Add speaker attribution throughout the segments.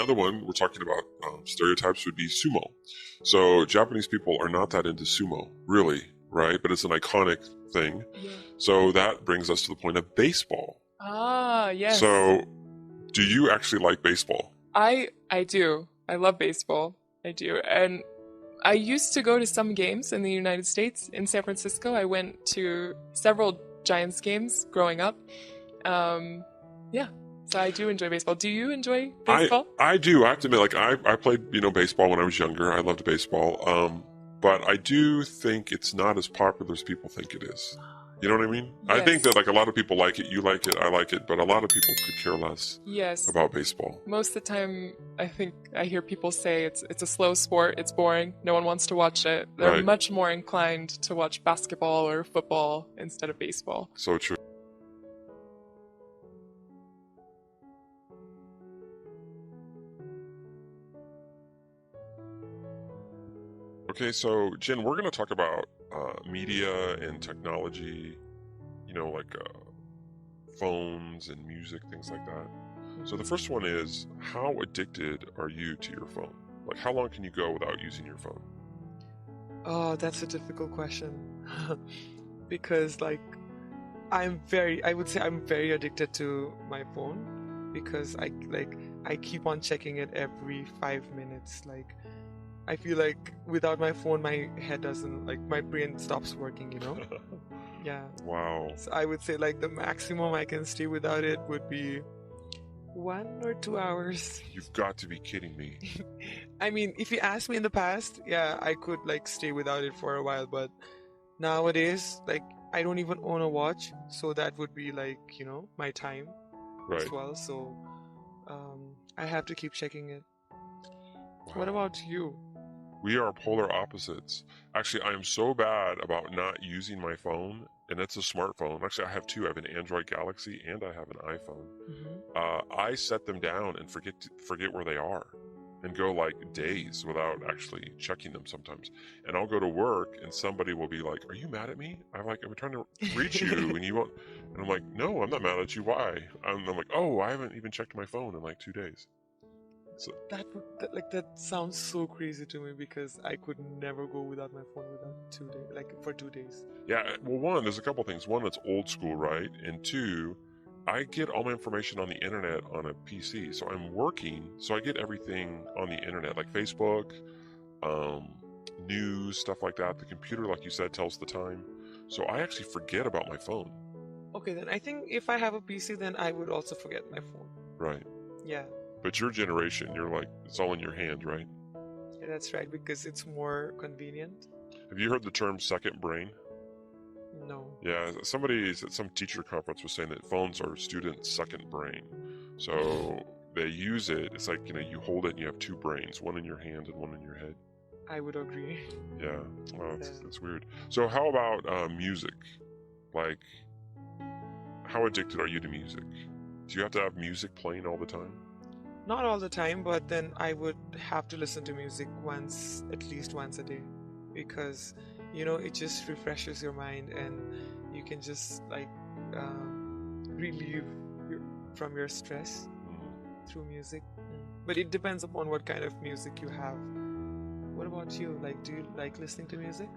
Speaker 1: another one we're talking about stereotypes would be sumo. So Japanese people are not that into sumo, really, right? But it's an iconic thing.
Speaker 2: Yeah.
Speaker 1: So that brings us to the point of baseball.
Speaker 2: Ah, yes.
Speaker 1: So do you actually like baseball?
Speaker 2: I do. I love baseball. I do. And I used to go to some games in the United States. In San Francisco, I went to several Giants games growing up. Yeah. So I do enjoy baseball. Do you enjoy baseball?
Speaker 1: I do. I have to admit, like I played, baseball when I was younger. I loved baseball. But I do think it's not as popular as people think it is. You know what I mean? I think that like a lot of people like it, you like it, I like it, but a lot of people could care less about baseball.
Speaker 2: Most of the time, I think I hear people say it's a slow sport, it's boring, no one wants to watch it. They're much more inclined to watch basketball or football instead of baseball.
Speaker 1: So true. Okay, so Jen, we're going to talk about media and technology, like phones and music, things like that. So the first one is, how addicted are you to your phone? Like, how long can you go without using your phone?
Speaker 3: Oh, that's a difficult question. Because I would say I'm very addicted to my phone, because I keep on checking it every 5 minutes. I feel like without my phone, my head doesn't, my brain stops working, Yeah.
Speaker 1: Wow.
Speaker 3: So I would say the maximum I can stay without it would be 1 or 2 hours.
Speaker 1: You've got to be kidding me.
Speaker 3: I mean, if you asked me in the past, yeah, I could stay without it for a while, but nowadays, I don't even own a watch, so that would be my time as well. So I have to keep checking it. Wow. What about you?
Speaker 1: We are polar opposites. Actually, I am so bad about not using my phone, and it's a smartphone. Actually, I have two. I have an Android Galaxy and I have an iPhone. Mm-hmm. I set them down and forget where they are, and go days without actually checking them sometimes. And I'll go to work, and somebody will be like, "Are you mad at me?" I'm trying to reach you, and you won't. And I'm like, "No, I'm not mad at you. Why?" And I'm like, "Oh, I haven't even checked my phone in 2 days."
Speaker 3: So that sounds so crazy to me, because I could never go without my phone for 2 days.
Speaker 1: Yeah, well, one, there's a couple things. One, it's old school, right? And two, I get all my information on the internet on a PC. So I'm working, so I get everything on the internet, like Facebook, news, stuff like that. The computer, like you said, tells the time. So I actually forget about my phone.
Speaker 3: Okay, then I think if I have a PC, then I would also forget my phone.
Speaker 1: Right.
Speaker 3: Yeah.
Speaker 1: But your generation, you're it's all in your hand, right?
Speaker 3: Yeah, that's right, because it's more convenient.
Speaker 1: Have you heard the term second brain?
Speaker 3: No.
Speaker 1: Yeah, somebody at some teacher conference was saying that phones are students' second brain. So they use it. It's you hold it and you have two brains, one in your hand and one in your head.
Speaker 3: I would agree.
Speaker 1: Yeah, well, it's weird. So how about music? How addicted are you to music? Do you have to have music playing all the time?
Speaker 3: Not all the time, but then I would have to listen to music at least once a day, because it just refreshes your mind, and you can just relieve from your stress through music. But it depends upon what kind of music you have. What about you? Do you like listening to music?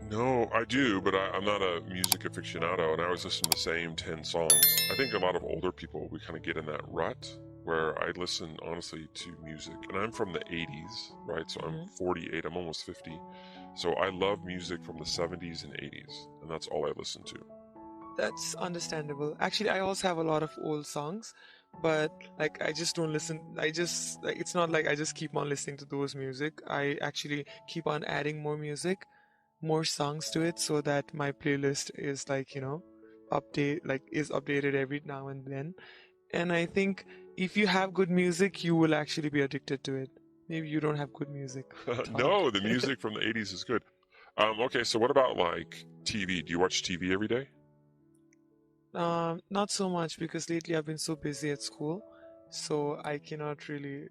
Speaker 1: No, I do, but I'm not a music aficionado, and I always listen to the same 10 songs. I think a lot of older people, we kind of get in that rut where I listen, honestly, to music. And I'm from the 80s, right? So I'm 48, I'm almost 50. So I love music from the 70s and 80s, and that's all I listen to.
Speaker 3: That's understandable. Actually, I also have a lot of old songs, but I just don't listen. It's not like I just keep on listening to those music. I actually keep on adding more music, more songs to it, so that my playlist is updated every now and then. And I think if you have good music, you will actually be addicted to it. Maybe you don't have good music.
Speaker 1: No, the music from the 80s is good. Okay, so what about TV? Do you watch TV every day?
Speaker 3: Not so much, because lately I've been so busy at school, so I cannot really.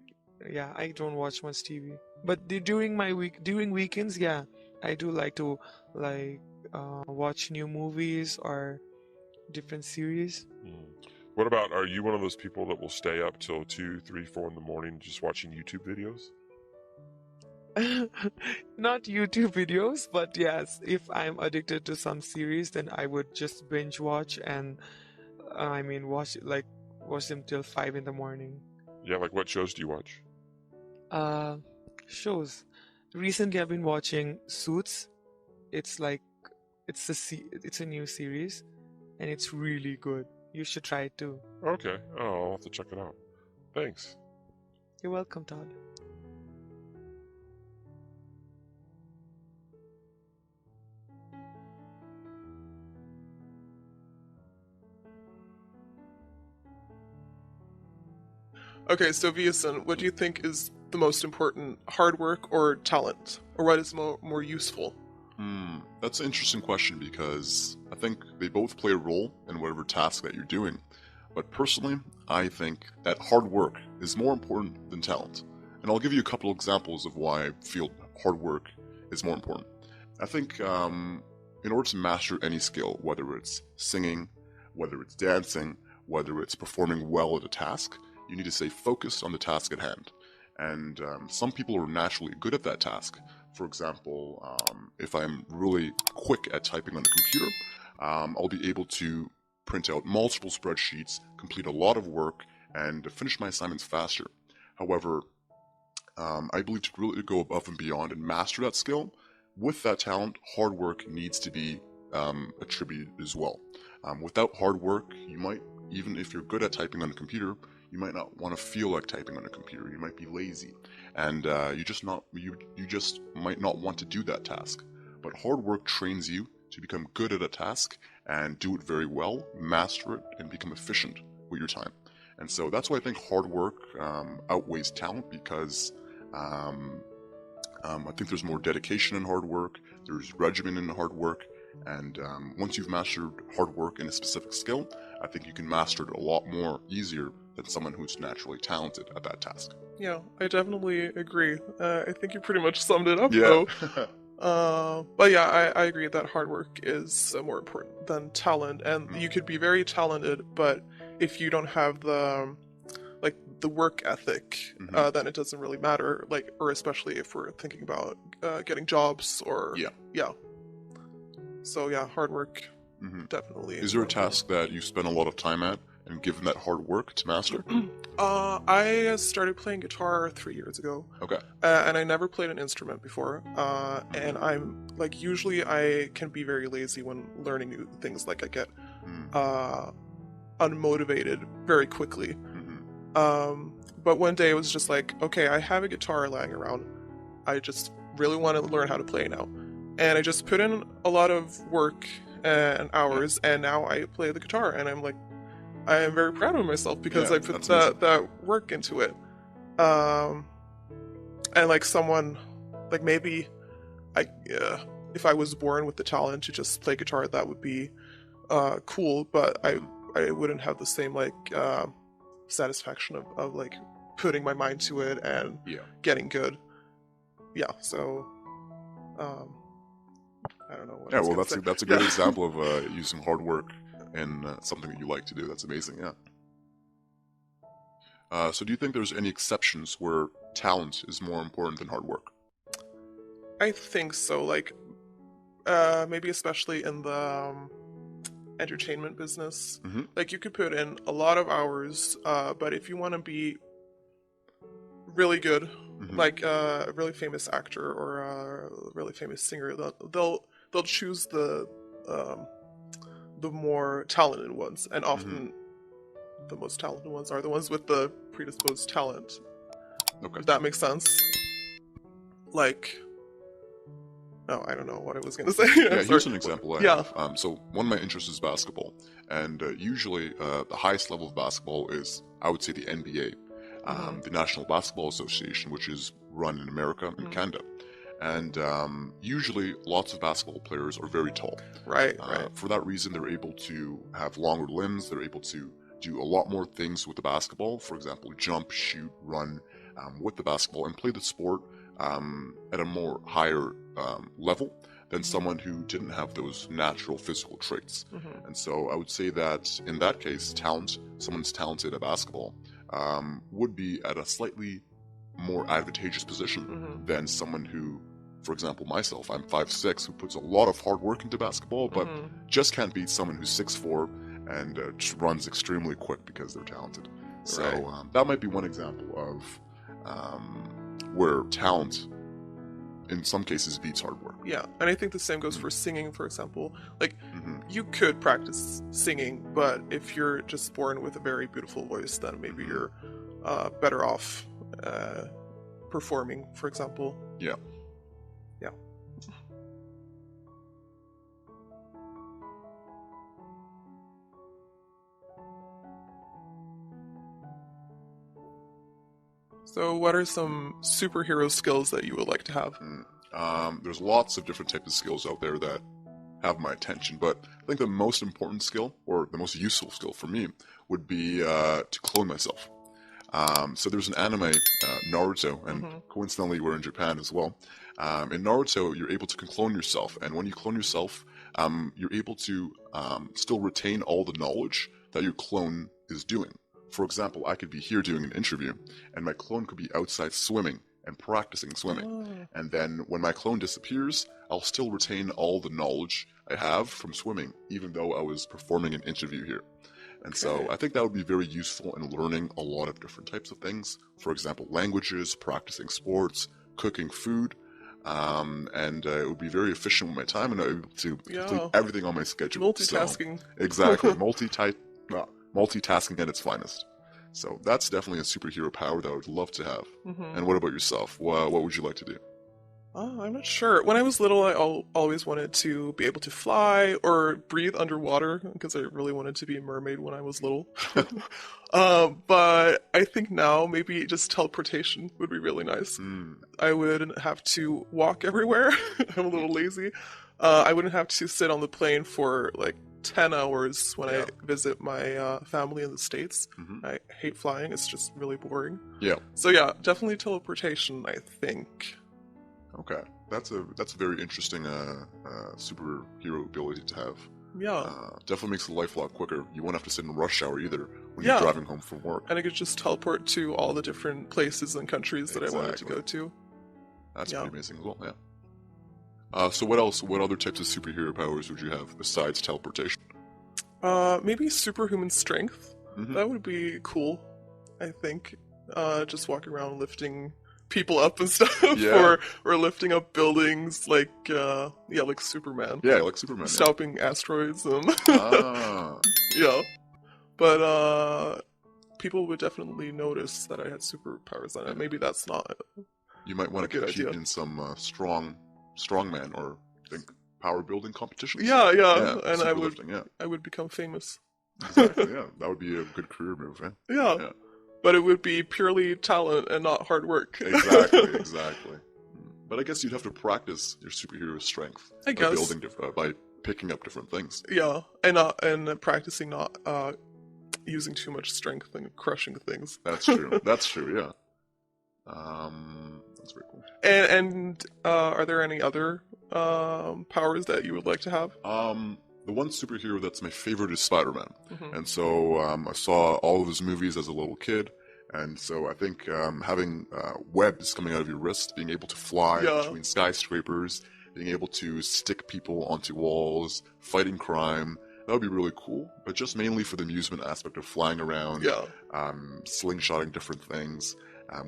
Speaker 3: Yeah, I don't watch much TV. But during weekends, yeah, I do like to watch new movies or different series.
Speaker 1: What about, are you one of those people that will stay up till 2, 3, 4 in the morning just watching YouTube videos?
Speaker 3: Not YouTube videos, but yes, if I'm addicted to some series, then I would just binge watch and watch them till 5 in the morning.
Speaker 1: Yeah, like what shows do you watch?
Speaker 3: Shows. Recently, I've been watching Suits. It's a new series, and it's really good. You should try it too.
Speaker 1: Okay. Oh, I'll have to check it out. Thanks.
Speaker 3: You're welcome, Todd.
Speaker 4: Okay, so Viason, what do you think is the most important, hard work or talent? Or what is more useful?
Speaker 5: That's an interesting question because I think they both play a role in whatever task that you're doing. But personally, I think that hard work is more important than talent. And I'll give you a couple of examples of why I feel hard work is more important. I think in order to master any skill, whether it's singing, whether it's dancing, whether it's performing well at a task, you need to stay focused on the task at hand. And some people are naturally good at that task. For example, if I'm really quick at typing on the computer, I'll be able to print out multiple spreadsheets, complete a lot of work, and finish my assignments faster. However, I believe to really go above and beyond and master that skill, with that talent, hard work needs to be attributed as well. Without hard work, you might, even if you're good at typing on a computer, you might not want to feel like typing on a computer. You might be lazy, and you just might not want to do that task. But hard work trains you to become good at a task and do it very well, master it, and become efficient with your time. And so that's why I think hard work outweighs talent, because I think there's more dedication in hard work. There's regimen in hard work. And once you've mastered hard work in a specific skill, I think you can master it a lot more easier than someone who's naturally talented at that task.
Speaker 4: Yeah, I definitely agree. I think you pretty much summed it up, though. But yeah, I agree that hard work is more important than talent. And you could be very talented, but if you don't have the work ethic, then it doesn't really matter. Or especially if we're thinking about getting jobs or So yeah, hard work definitely.
Speaker 5: Is there a task that you spend a lot of time at and given that hard work to master?
Speaker 4: I started playing guitar 3 years ago.
Speaker 5: Okay.
Speaker 4: And I never played an instrument before. And I'm usually I can be very lazy when learning new things. I get unmotivated very quickly. But one day it was just okay, I have a guitar lying around. I just really want to learn how to play now. And I just put in a lot of work and hours, and now I play the guitar, and I am very proud of myself because I put that work into it. And someone, maybe if I was born with the talent to just play guitar, that would be cool, but I wouldn't have the same satisfaction of putting my mind to it and getting good. Yeah, so I don't know what
Speaker 5: well, that's a good example of using hard work and something that you like to do. That's amazing, So do you think there's any exceptions where talent is more important than hard work?
Speaker 4: I think so, maybe especially in the entertainment business. You could put in a lot of hours, but if you want to be really good, a really famous actor or a really famous singer, they'll choose the more talented ones, and often the most talented ones are the ones with the predisposed talent.
Speaker 5: Okay.
Speaker 4: If that makes sense. I don't know what I was going to say.
Speaker 5: Here's an example I have. So one of my interests is basketball, and usually the highest level of basketball is, I would say, the NBA, the National Basketball Association, which is run in America and Canada. And usually lots of basketball players are very tall.
Speaker 4: Right.
Speaker 5: For that reason, they're able to have longer limbs. They're able to do a lot more things with the basketball. For example, jump, shoot, run with the basketball and play the sport at a more higher level than someone who didn't have those natural physical traits.
Speaker 4: Mm-hmm.
Speaker 5: And so I would say that in that case, someone's talented at basketball would be at a slightly more advantageous position than someone who, for example, myself, I'm 5'6", who puts a lot of hard work into basketball, but just can't beat someone who's 6'4", and just runs extremely quick because they're talented. So that might be one example of where talent, in some cases, beats hard work.
Speaker 4: Yeah, and I think the same goes for singing, for example. Like, you could practice singing, but if you're just born with a very beautiful voice, then maybe you're better off performing, for example.
Speaker 5: Yeah.
Speaker 4: Yeah. So what are some superhero skills that you would like to have?
Speaker 5: There's lots of different types of skills out there that have my attention, but I think the most important skill, or the most useful skill for me, would be to clone myself. So there's an anime, Naruto, and coincidentally we're in Japan as well. In Naruto, you're able to clone yourself, and when you clone yourself, you're able to still retain all the knowledge that your clone is doing. For example, I could be here doing an interview, and my clone could be outside swimming and practicing swimming. And then when my clone disappears, I'll still retain all the knowledge I have from swimming, even though I was performing an interview here. And so I think that would be very useful in learning a lot of different types of things. For example, languages, practicing sports, cooking food. And it would be very efficient with my time, and I would be able to complete everything on my schedule.
Speaker 4: Multitasking.
Speaker 5: So, exactly. Multitasking at its finest. So that's definitely a superhero power that I would love to have. And what about yourself? What would you like to do?
Speaker 4: I'm not sure. When I was little, I always wanted to be able to fly or breathe underwater because I really wanted to be a mermaid when I was little. But I think now maybe just teleportation would be really nice. I wouldn't have to walk everywhere. I'm a little lazy. I wouldn't have to sit on the plane for like 10 hours when I visit my family in the States. I hate flying. It's just really boring.
Speaker 5: Yeah.
Speaker 4: So yeah, definitely teleportation, I think.
Speaker 5: Okay. That's a very interesting superhero ability to have.
Speaker 4: Yeah.
Speaker 5: Definitely makes life a lot quicker. You won't have to sit in rush hour either when you're driving home from work.
Speaker 4: And I could just teleport to all the different places and countries that I wanted to go to.
Speaker 5: That's pretty amazing as well, yeah. So what else? What other types of superhero powers would you have besides teleportation?
Speaker 4: Maybe superhuman strength. That would be cool, I think. Just walking around lifting people up and stuff, or lifting up buildings like Superman.
Speaker 5: Yeah, like Superman.
Speaker 4: Stopping asteroids and yeah. But people would definitely notice that I had superpowers on it. Maybe that's not.
Speaker 5: You might want to compete in some strongman or power building competitions.
Speaker 4: Yeah, and I would become famous.
Speaker 5: Exactly, yeah, that would be a good career move, eh?
Speaker 4: Yeah. But it would be purely talent and not hard work.
Speaker 5: Exactly. But I guess you'd have to practice your superhero strength.
Speaker 4: I guess.
Speaker 5: By picking up different things.
Speaker 4: Yeah, and practicing not using too much strength and crushing things.
Speaker 5: That's true. That's true. Yeah. That's very cool.
Speaker 4: And are there any other powers that you would like to have?
Speaker 5: The one superhero that's my favorite is Spider-Man. And so I saw all of his movies as a little kid. And so I think having webs coming out of your wrist, being able to fly between skyscrapers, being able to stick people onto walls, fighting crime, that would be really cool. But just mainly for the amusement aspect of flying around, slingshotting different things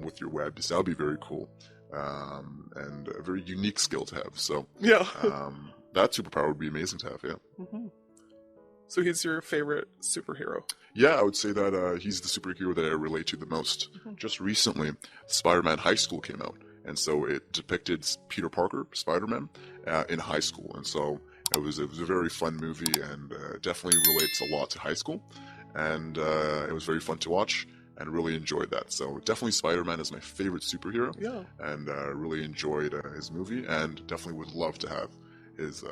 Speaker 5: with your webs, that would be very cool. And a very unique skill to have. So that superpower would be amazing to have,
Speaker 4: So he's your favorite superhero?
Speaker 5: Yeah, I would say that he's the superhero that I relate to the most. Just recently, Spider-Man High School came out, and so it depicted Peter Parker, Spider-Man, in high school. And so it was a very fun movie, and definitely relates a lot to high school. And it was very fun to watch, and really enjoyed that. So definitely Spider-Man is my favorite superhero.
Speaker 4: Yeah.
Speaker 5: And really enjoyed his movie, and definitely would love to have his